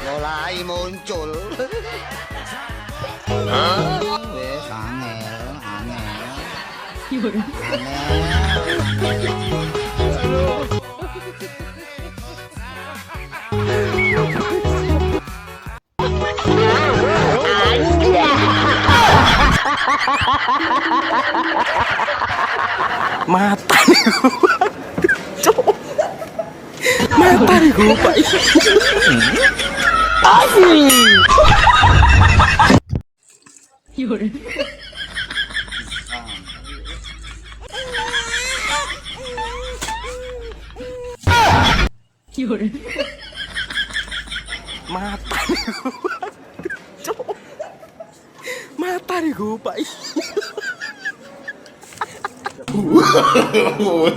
mulai muncul. Wes angel. Mata nih gua. Mata nih gua, Pak. Mata nih gua. Mata nih gua, Pak.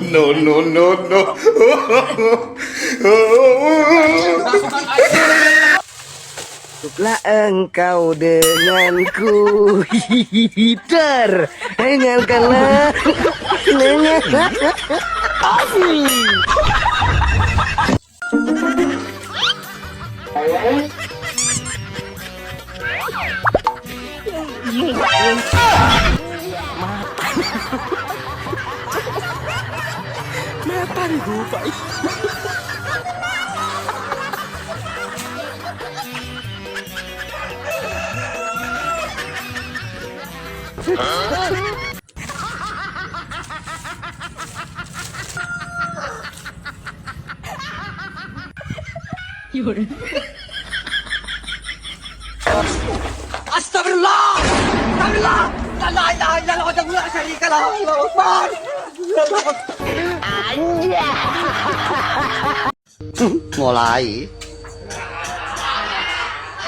No. Cukuplah engkau denganku, hider, dengarkanlah. Mata nih gua, Pak.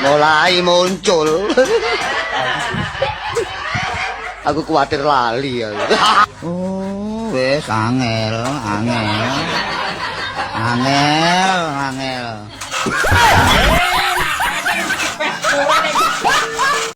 Mulai muncul. Aku khawatir lali ya. Oh, wes angel. Angel.